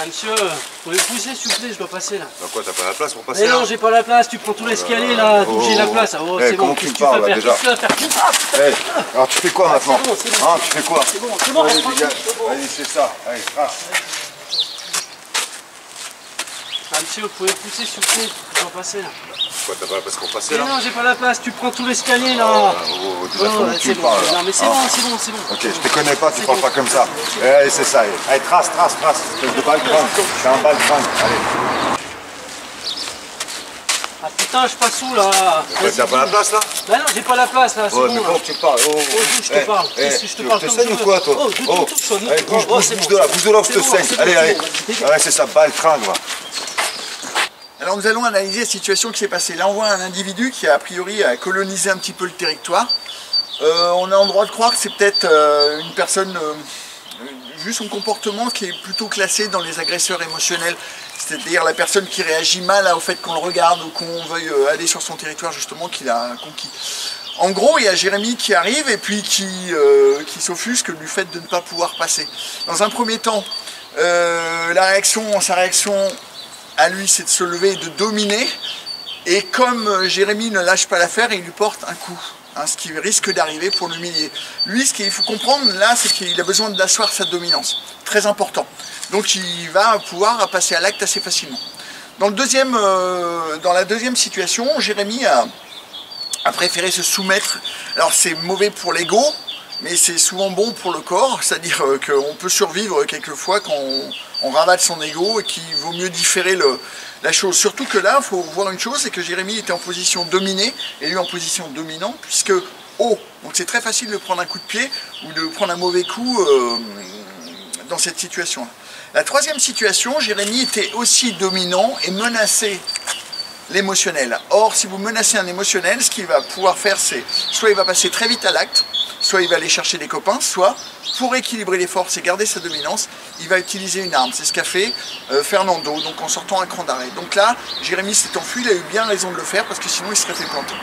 Ah monsieur, vous pouvez pousser s'il vous plaît, je dois passer là. Bah quoi, t'as pas la place pour passer Mais là? non, j'ai pas la place, tu prends tout l'escalier là, d'où j'ai la place. Oh, c'est bon, qu'est-ce que tu vas faire? Qu'est-ce que tu vas faire? Alors tu fais quoi maintenant? C'est bon. Hein, tu fais quoi? C'est bon, Allez, dégage. Allez, c'est ça. Allez, trace. Ah monsieur, vous pouvez pousser s'il vous plaît, je dois passer là. Quoi, t'as pas la place pour passer Mais là? non, j'ai pas la place, tu prends tout l'escalier là. Déjà, comment tu C'est me bon, parles là? non mais c'est Hein? bon, c'est bon. Ok, je te connais pas, tu parles pas comme ça. Allez, c'est ça. Allez, trace. Espèce de baltringue. C'est un baltringue. Allez. Ah putain, je passe où là? T'as pas la place là? Bah non, j'ai pas la place là, c'est Oh, bon mais là. comment tu parles? Oh, je te parle. Je te parle Tu comme saignes je ou veux. quoi toi? Oh, touche-toi. Allez, bouge de là, où je te saigne. Allez. Ouais, c'est ça, baltringue va. Alors nous allons analyser la situation qui s'est passée. Là on voit un individu qui a priori colonisé un petit peu le territoire. On a en droit de croire que c'est peut-être une personne, vu son comportement, qui est plutôt classé dans les agresseurs émotionnels. C'est-à-dire la personne qui réagit mal au fait qu'on le regarde ou qu'on veuille aller sur son territoire justement qu'il a conquis. En gros, il y a Jérémy qui arrive et puis qui s'offusque du fait de ne pas pouvoir passer. Dans un premier temps, sa réaction à lui, c'est de se lever et de dominer. Et comme Jérémy ne lâche pas l'affaire, il lui porte un coup. Ce qui risque d'arriver pour l'humilier. Lui, ce qu'il faut comprendre là, c'est qu'il a besoin d'asseoir sa dominance. Très important. Donc il va pouvoir passer à l'acte assez facilement. Dans la deuxième situation, Jérémy a préféré se soumettre. Alors c'est mauvais pour l'ego, mais c'est souvent bon pour le corps. C'est-à-dire qu'on peut survivre quelquefois quand on ravale son ego et qu'il vaut mieux différer la chose. Surtout que là, il faut voir une chose, c'est que Jérémy était en position dominée et lui en position dominante, puisque haut. Donc c'est très facile de prendre un coup de pied ou de prendre un mauvais coup dans cette situation-là. La troisième situation, Jérémy était aussi dominant et menaçait l'émotionnel. Or, si vous menacez un émotionnel, ce qu'il va pouvoir faire, c'est soit il va passer très vite à l'acte, soit il va aller chercher des copains, soit, pour équilibrer les forces et garder sa dominance, il va utiliser une arme. C'est ce qu'a fait Fernando, donc en sortant un cran d'arrêt. Donc là, Jérémy s'est enfui, il a eu bien raison de le faire, parce que sinon il serait fait planter.